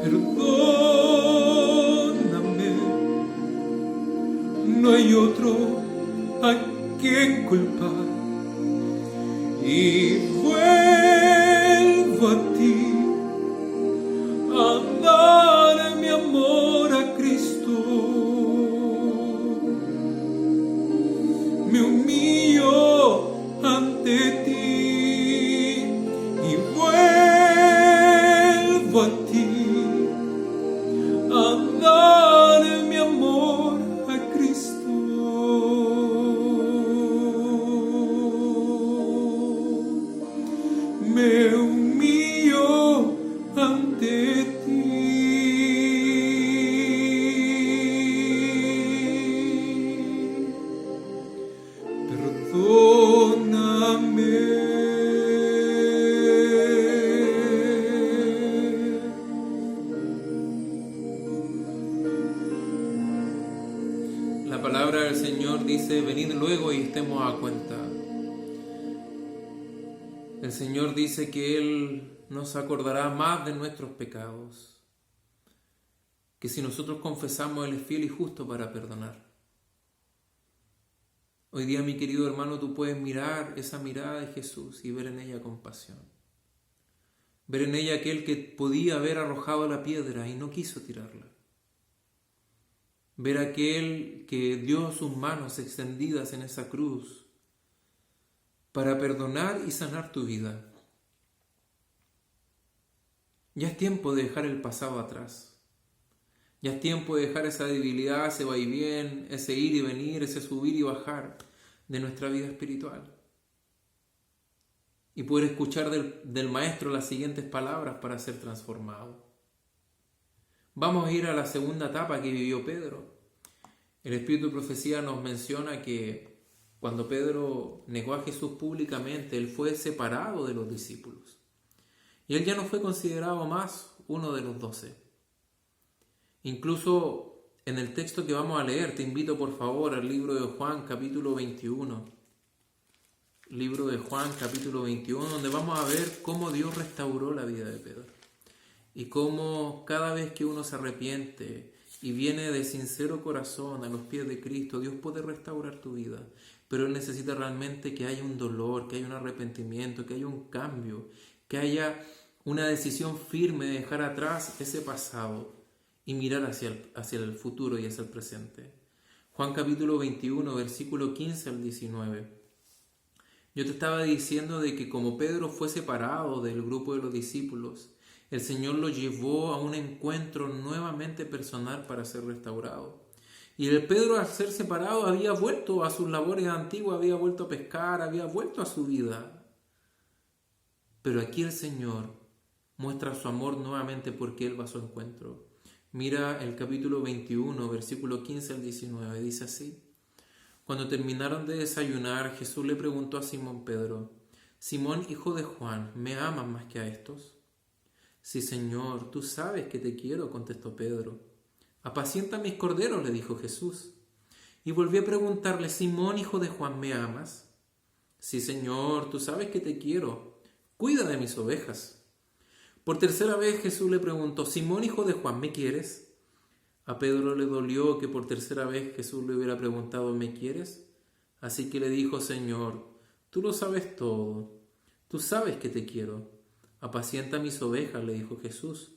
Perdóname, no hay otro a quien culpar, y vuelvo a ti a dar mi amor a Cristo. Me humillo ante ti y vuelvo a ti a dar mi amor a Cristo. Me humillo ante ti. Perdóname. La palabra del Señor dice: venid luego y estemos a cuenta. El Señor dice que Él nos acordará más de nuestros pecados, que si nosotros confesamos, Él es fiel y justo para perdonar. Hoy día, mi querido hermano, tú puedes mirar esa mirada de Jesús y ver en ella compasión. Ver en ella aquel que podía haber arrojado la piedra y no quiso tirarla. Ver aquel que dio sus manos extendidas en esa cruz para perdonar y sanar tu vida. Ya es tiempo de dejar el pasado atrás. Ya es tiempo de dejar esa debilidad, ese vaivén, ese ir y venir, ese subir y bajar de nuestra vida espiritual. Y poder escuchar del Maestro las siguientes palabras para ser transformado. Vamos a ir a la segunda etapa que vivió Pedro. El Espíritu de Profecía nos menciona que cuando Pedro negó a Jesús públicamente, él fue separado de los discípulos. Y él ya no fue considerado más uno de los 12. Incluso en el texto que vamos a leer, te invito por favor al libro de Juan capítulo 21. Libro de Juan capítulo 21, donde vamos a ver cómo Dios restauró la vida de Pedro. Y cómo cada vez que uno se arrepiente y viene de sincero corazón a los pies de Cristo, Dios puede restaurar tu vida. Pero Él necesita realmente que haya un dolor, que haya un arrepentimiento, que haya un cambio, que haya una decisión firme de dejar atrás ese pasado y mirar hacia el futuro y hacia el presente. Juan capítulo 21, versículo 15 al 19. Yo te estaba diciendo de que como Pedro fue separado del grupo de los discípulos, el Señor lo llevó a un encuentro nuevamente personal para ser restaurado. Y el Pedro, al ser separado, había vuelto a sus labores antiguas, había vuelto a pescar, había vuelto a su vida. Pero aquí el Señor muestra su amor nuevamente porque Él va a su encuentro. Mira el capítulo 21, versículo 15 al 19, dice así. Cuando terminaron de desayunar, Jesús le preguntó a Simón Pedro: Simón, hijo de Juan, ¿me amas más que a estos? Sí, Señor, tú sabes que te quiero, contestó Pedro. Apacienta mis corderos, le dijo Jesús. Y volvió a preguntarle: Simón, hijo de Juan, ¿me amas? Sí, Señor, tú sabes que te quiero, cuida de mis ovejas. Por tercera vez Jesús le preguntó: Simón, hijo de Juan, ¿me quieres? A Pedro le dolió que por tercera vez Jesús le hubiera preguntado: ¿me quieres? Así que le dijo: Señor, tú lo sabes todo, tú sabes que te quiero. Apacienta mis ovejas, le dijo Jesús.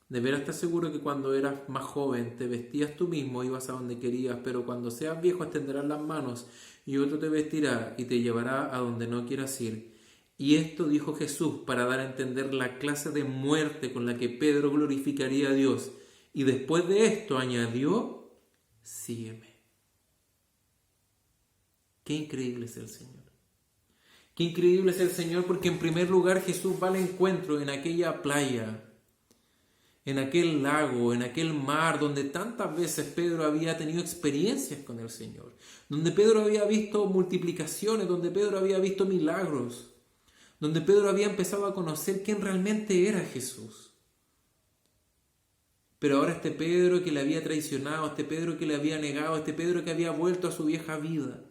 De veras estás seguro que cuando eras más joven te vestías tú mismo, ibas a donde querías, pero cuando seas viejo extenderás las manos y otro te vestirá y te llevará a donde no quieras ir. Y esto dijo Jesús para dar a entender la clase de muerte con la que Pedro glorificaría a Dios. Y después de esto añadió: sígueme. Qué increíble es el Señor. Qué increíble es el Señor, porque en primer lugar Jesús va al encuentro en aquella playa, en aquel lago, en aquel mar, donde tantas veces Pedro había tenido experiencias con el Señor, donde Pedro había visto multiplicaciones, donde Pedro había visto milagros, donde Pedro había empezado a conocer quién realmente era Jesús. Pero ahora este Pedro que le había traicionado, este Pedro que le había negado, este Pedro que había vuelto a su vieja vida,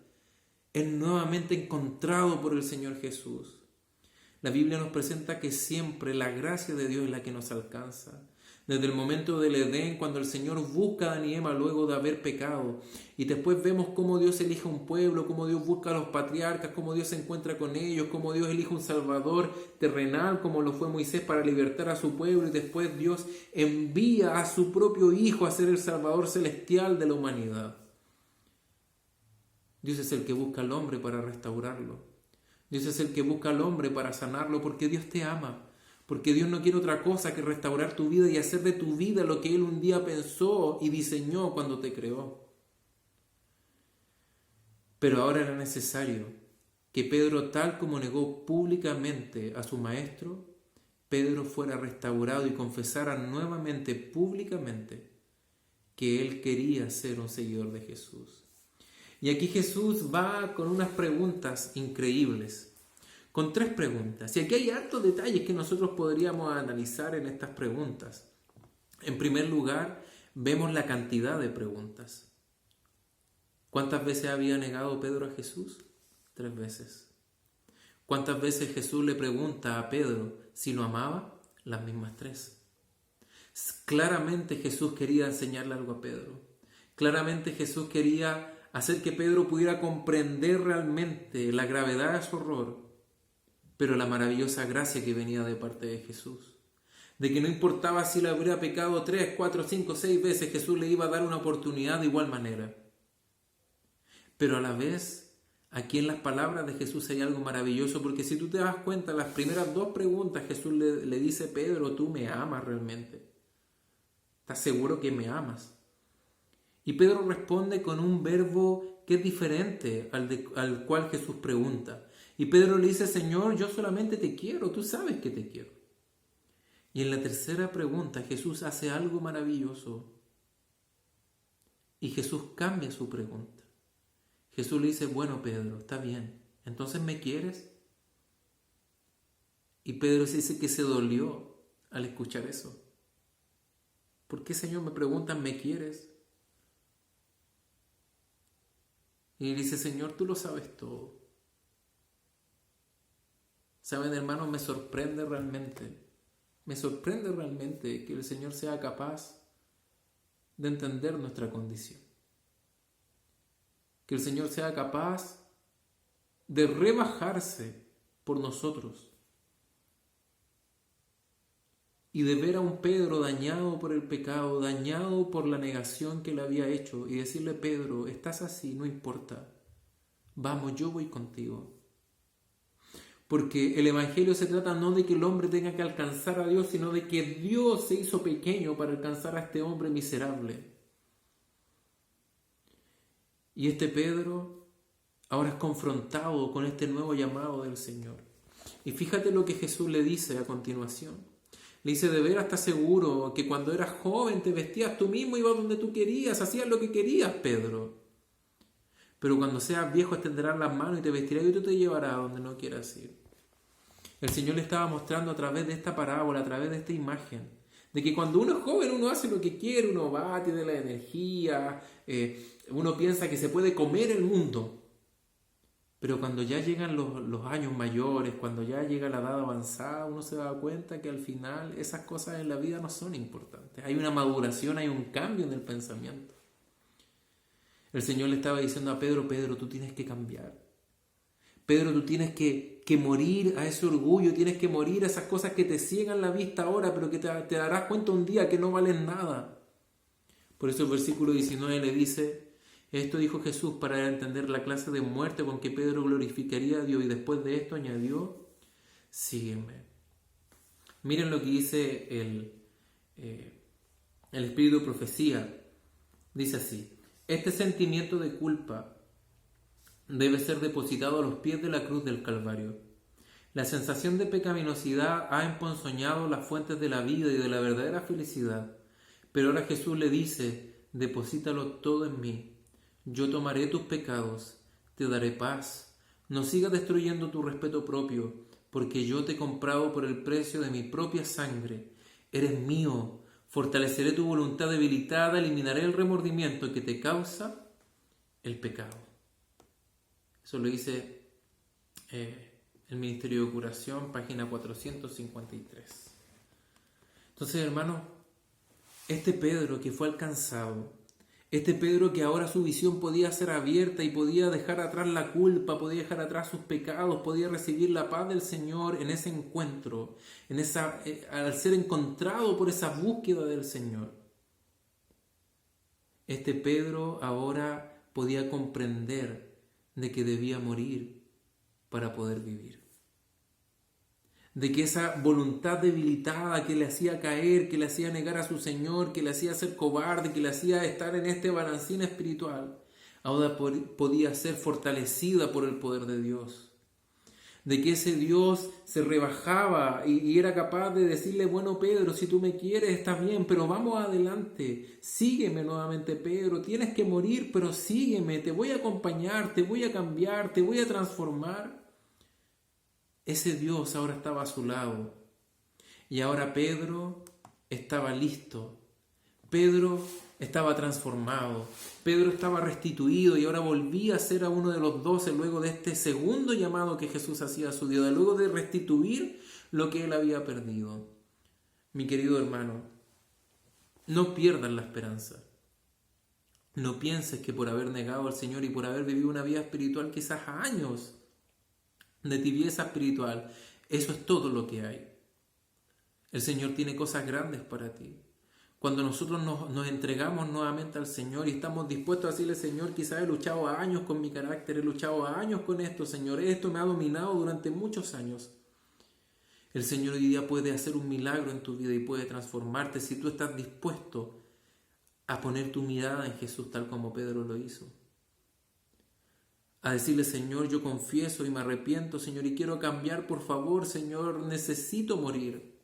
es nuevamente encontrado por el Señor Jesús. La Biblia nos presenta que siempre la gracia de Dios es la que nos alcanza. Desde el momento del Edén, cuando el Señor busca a Adán y Eva luego de haber pecado. Y después vemos cómo Dios elige un pueblo, cómo Dios busca a los patriarcas, cómo Dios se encuentra con ellos, cómo Dios elige un salvador terrenal, como lo fue Moisés para libertar a su pueblo. Y después Dios envía a su propio Hijo a ser el salvador celestial de la humanidad. Dios es el que busca al hombre para restaurarlo. Dios es el que busca al hombre para sanarlo, porque Dios te ama. Porque Dios no quiere otra cosa que restaurar tu vida y hacer de tu vida lo que Él un día pensó y diseñó cuando te creó. Pero ahora era necesario que Pedro, tal como negó públicamente a su maestro, Pedro fuera restaurado y confesara nuevamente públicamente que él quería ser un seguidor de Jesús. Y aquí Jesús va con unas preguntas increíbles. Con 3 preguntas. Y aquí hay hartos detalles que nosotros podríamos analizar en estas preguntas. En primer lugar, vemos la cantidad de preguntas. ¿Cuántas veces había negado Pedro a Jesús? 3 veces. ¿Cuántas veces Jesús le pregunta a Pedro si lo amaba? Las mismas 3. Claramente Jesús quería enseñarle algo a Pedro. Claramente Jesús quería hacer que Pedro pudiera comprender realmente la gravedad de su horror, pero la maravillosa gracia que venía de parte de Jesús. De que no importaba si le habría pecado 3, 4, 5, 6 veces, Jesús le iba a dar una oportunidad de igual manera. Pero a la vez, aquí en las palabras de Jesús hay algo maravilloso, porque si tú te das cuenta, las primeras 2 preguntas Jesús le dice: Pedro, ¿tú me amas realmente? ¿Estás seguro que me amas? Y Pedro responde con un verbo que es diferente al cual Jesús pregunta. Y Pedro le dice: Señor, yo solamente te quiero, tú sabes que te quiero. Y en la tercera pregunta Jesús hace algo maravilloso. Y Jesús cambia su pregunta. Jesús le dice: bueno, Pedro, está bien, ¿entonces me quieres? Y Pedro dice que se dolió al escuchar eso. ¿Por qué, Señor, me preguntan, ¿me quieres? Y él dice: Señor, tú lo sabes todo. Saben, hermanos, me sorprende realmente que el Señor sea capaz de entender nuestra condición. Que el Señor sea capaz de rebajarse por nosotros y de ver a un Pedro dañado por el pecado, dañado por la negación que le había hecho, y decirle: Pedro, estás así, no importa, vamos, yo voy contigo. Porque el Evangelio se trata no de que el hombre tenga que alcanzar a Dios, sino de que Dios se hizo pequeño para alcanzar a este hombre miserable. Y este Pedro ahora es confrontado con este nuevo llamado del Señor. Y fíjate lo que Jesús le dice a continuación. Le dice: de veras estás seguro que cuando eras joven te vestías tú mismo, ibas donde tú querías, hacías lo que querías, Pedro. Pero cuando seas viejo extenderás las manos y te vestirás y tú te llevarás a donde no quieras ir. El Señor le estaba mostrando a través de esta parábola, a través de esta imagen, de que cuando uno es joven uno hace lo que quiere, uno va, tiene la energía, uno piensa que se puede comer el mundo. Pero cuando ya llegan los años mayores, cuando ya llega la edad avanzada, uno se da cuenta que al final esas cosas en la vida no son importantes. Hay una maduración, hay un cambio en el pensamiento. El Señor le estaba diciendo a Pedro: Pedro, tú tienes que cambiar. Pedro, tú tienes que morir a ese orgullo, tienes que morir a esas cosas que te ciegan la vista ahora, pero que te darás cuenta un día que no valen nada. Por eso el versículo 19 le dice: esto dijo Jesús para entender la clase de muerte con que Pedro glorificaría a Dios, y después de esto añadió: sígueme. Miren lo que dice el Espíritu de Profecía. Dice así: este sentimiento de culpa debe ser depositado a los pies de la cruz del Calvario. La sensación de pecaminosidad ha emponzoñado las fuentes de la vida y de la verdadera felicidad. Pero ahora Jesús le dice: deposítalo todo en mí. Yo tomaré tus pecados, te daré paz. No sigas destruyendo tu respeto propio, porque yo te he comprado por el precio de mi propia sangre. Eres mío. Fortaleceré tu voluntad debilitada, eliminaré el remordimiento que te causa el pecado. Eso lo dice el Ministerio de Curación, página 453. Entonces, hermanos, Este Pedro que fue alcanzado, este Pedro que ahora su visión podía ser abierta y podía dejar atrás la culpa, podía dejar atrás sus pecados, podía recibir la paz del Señor en ese encuentro, al ser encontrado por esa búsqueda del Señor. Este Pedro ahora podía comprender de que debía morir para poder vivir. De que esa voluntad debilitada que le hacía caer, que le hacía negar a su Señor, que le hacía ser cobarde, que le hacía estar en este balancín espiritual, ahora podía ser fortalecida por el poder de Dios. De que ese Dios se rebajaba y era capaz de decirle, bueno Pedro, si tú me quieres está bien, pero vamos adelante, sígueme nuevamente Pedro, tienes que morir, pero sígueme, te voy a acompañar, te voy a cambiar, te voy a transformar. Ese Dios ahora estaba a su lado y ahora Pedro estaba listo. Pedro estaba transformado. Pedro estaba restituido y ahora volvía a ser a uno de los 12 luego de este segundo llamado que Jesús hacía a su Dios, luego de restituir lo que él había perdido. Mi querido hermano, no pierdas la esperanza. No pienses que por haber negado al Señor y por haber vivido una vida espiritual quizás años de tibieza espiritual, eso es todo lo que hay. El Señor tiene cosas grandes para ti. Cuando nosotros nos entregamos nuevamente al Señor y estamos dispuestos a decirle, Señor, quizás he luchado años con mi carácter, he luchado años con esto, Señor, esto me ha dominado durante muchos años. El Señor hoy día puede hacer un milagro en tu vida y puede transformarte si tú estás dispuesto a poner tu mirada en Jesús tal como Pedro lo hizo. A decirle, Señor, yo confieso y me arrepiento, Señor, y quiero cambiar, por favor, Señor, necesito morir.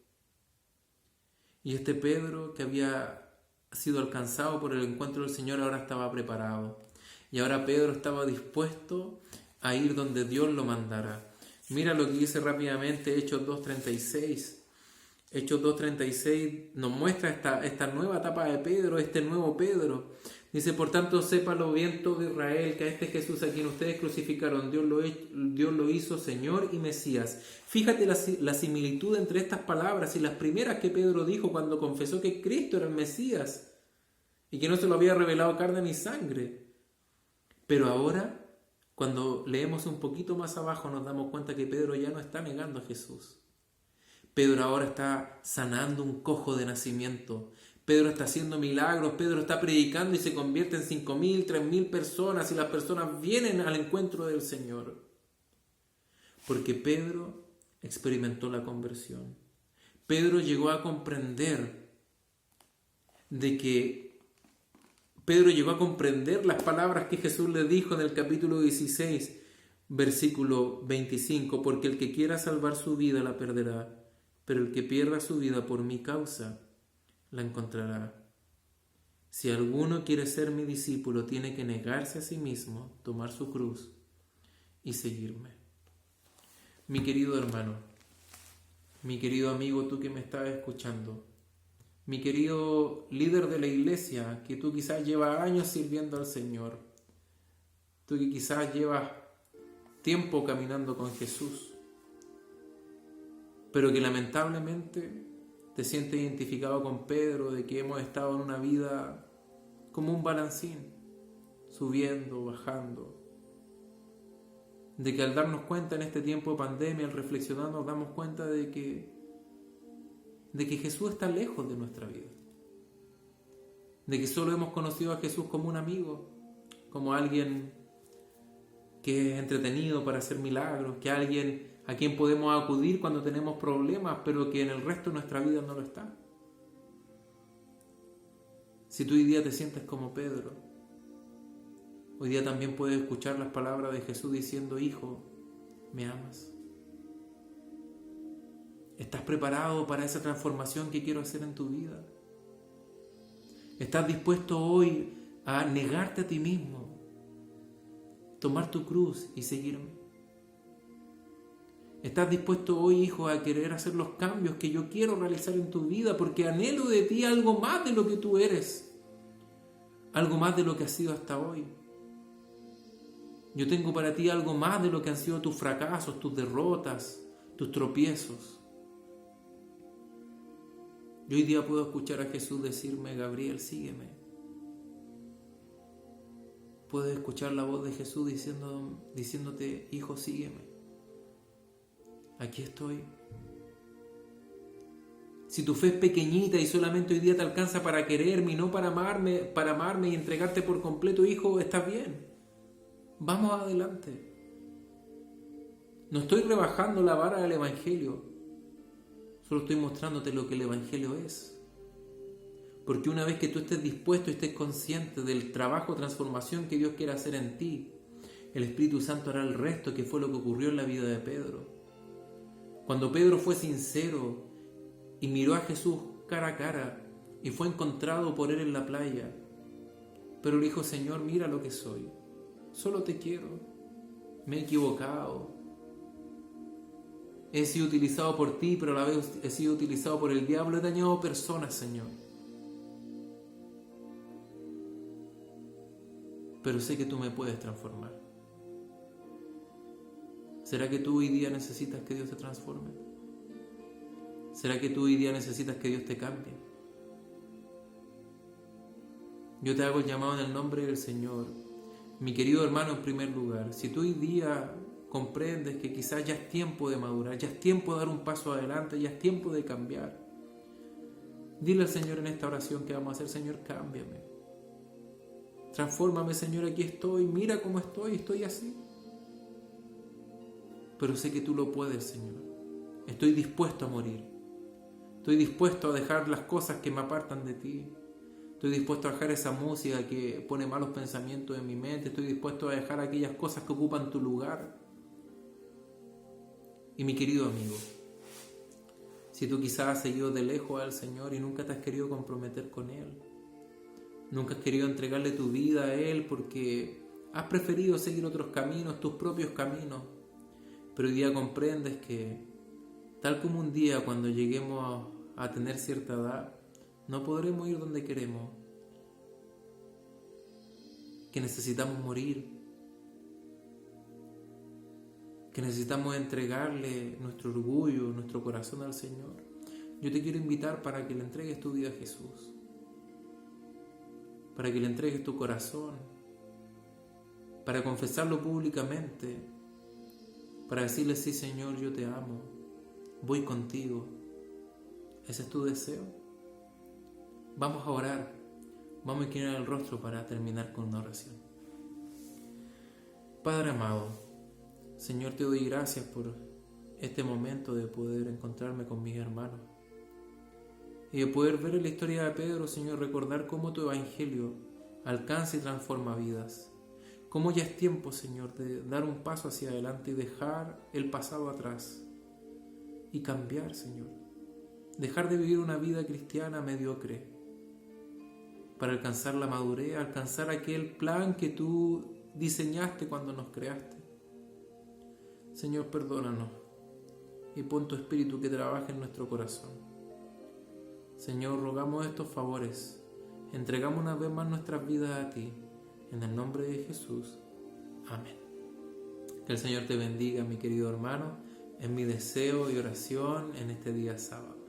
Y este Pedro, que había sido alcanzado por el encuentro del Señor, ahora estaba preparado. Y ahora Pedro estaba dispuesto a ir donde Dios lo mandara. Mira lo que dice rápidamente Hechos 2.36. Hechos 2.36 nos muestra esta nueva etapa de Pedro, este nuevo Pedro. Dice, por tanto, sépalo bien todo Israel, que a este Jesús a quien ustedes crucificaron, Dios lo hizo Señor y Mesías. Fíjate la similitud entre estas palabras y las primeras que Pedro dijo cuando confesó que Cristo era el Mesías y que no se lo había revelado carne ni sangre. Pero ahora, cuando leemos un poquito más abajo, nos damos cuenta que Pedro ya no está negando a Jesús. Pedro ahora está sanando un cojo de nacimiento. Pedro está haciendo milagros, Pedro está predicando y se convierte en 5.000, 3.000 personas y las personas vienen al encuentro del Señor. Porque Pedro experimentó la conversión. Pedro llegó a comprender las palabras que Jesús le dijo en el capítulo 16, versículo 25, porque el que quiera salvar su vida la perderá, pero el que pierda su vida por mi causa la encontrará. Si alguno quiere ser mi discípulo, tiene que negarse a sí mismo, tomar su cruz y seguirme. Mi querido hermano, mi querido amigo, tú que me estás escuchando, mi querido líder de la iglesia, que tú quizás llevas años sirviendo al Señor, tú que quizás llevas tiempo caminando con Jesús, pero que lamentablemente te sientes identificado con Pedro, de que hemos estado en una vida como un balancín, subiendo, bajando, de que al darnos cuenta en este tiempo de pandemia, al reflexionar, nos damos cuenta de que Jesús está lejos de nuestra vida, de que solo hemos conocido a Jesús como un amigo, como alguien que es entretenido para hacer milagros, que alguien a quien podemos acudir cuando tenemos problemas, pero que en el resto de nuestra vida no lo está. Si tú hoy día te sientes como Pedro, hoy día también puedes escuchar las palabras de Jesús diciendo, hijo, ¿me amas? ¿Estás preparado para esa transformación que quiero hacer en tu vida? ¿Estás dispuesto hoy a negarte a ti mismo, tomar tu cruz y seguirme? ¿Estás dispuesto hoy, hijo, a querer hacer los cambios que yo quiero realizar en tu vida? Porque anhelo de ti algo más de lo que tú eres, algo más de lo que has sido hasta hoy. Yo tengo para ti algo más de lo que han sido tus fracasos, tus derrotas, tus tropiezos. Yo hoy día puedo escuchar a Jesús decirme: Gabriel, sígueme. Puedes escuchar la voz de Jesús diciéndote: hijo, sígueme. Aquí estoy. Si tu fe es pequeñita y solamente hoy día te alcanza para quererme y no para amarme y entregarte por completo, hijo, estás bien. Vamos adelante. No estoy rebajando la vara del Evangelio. Solo estoy mostrándote lo que el Evangelio es. Porque una vez que tú estés dispuesto y estés consciente del trabajo de transformación que Dios quiere hacer en ti, el Espíritu Santo hará el resto, que fue lo que ocurrió en la vida de Pedro. Cuando Pedro fue sincero y miró a Jesús cara a cara y fue encontrado por él en la playa, pero le dijo: Señor, mira lo que soy. Solo te quiero. Me he equivocado. He sido utilizado por ti, pero a la vez he sido utilizado por el diablo. He dañado personas, Señor. Pero sé que tú me puedes transformar. ¿Será que tú hoy día necesitas que Dios te transforme? ¿Será que tú hoy día necesitas que Dios te cambie? Yo te hago el llamado en el nombre del Señor. Mi querido hermano, en primer lugar, si tú hoy día comprendes que quizás ya es tiempo de madurar, ya es tiempo de dar un paso adelante, ya es tiempo de cambiar, dile al Señor en esta oración que vamos a hacer: Señor, cámbiame. Transfórmame, Señor, aquí estoy. Mira cómo estoy así. Pero sé que tú lo puedes, Señor. Estoy dispuesto a morir. Estoy dispuesto a dejar las cosas que me apartan de ti. Estoy dispuesto a dejar esa música que pone malos pensamientos en mi mente. Estoy dispuesto a dejar aquellas cosas que ocupan tu lugar. Y mi querido amigo, si tú quizás has seguido de lejos al Señor y nunca te has querido comprometer con Él, nunca has querido entregarle tu vida a Él porque has preferido seguir otros caminos, tus propios caminos, pero hoy día comprendes que, tal como un día cuando lleguemos a tener cierta edad, no podremos ir donde queremos, que necesitamos morir, que necesitamos entregarle nuestro orgullo, nuestro corazón al Señor. Yo te quiero invitar para que le entregues tu vida a Jesús, para que le entregues tu corazón, para confesarlo públicamente, para decirle: sí, Señor, yo te amo, voy contigo. ¿Ese es tu deseo? Vamos a orar, vamos a inclinar el rostro para terminar con una oración. Padre amado, Señor, te doy gracias por este momento de poder encontrarme con mis hermanos y de poder ver en la historia de Pedro, Señor, recordar cómo tu Evangelio alcanza y transforma vidas. Cómo ya es tiempo, Señor, de dar un paso hacia adelante y dejar el pasado atrás y cambiar, Señor. Dejar de vivir una vida cristiana mediocre para alcanzar la madurez, alcanzar aquel plan que tú diseñaste cuando nos creaste. Señor, perdónanos y pon tu Espíritu que trabaje en nuestro corazón. Señor, rogamos estos favores. Entregamos una vez más nuestras vidas a ti. En el nombre de Jesús. Amén. Que el Señor te bendiga, mi querido hermano. Es mi deseo y oración en este día sábado.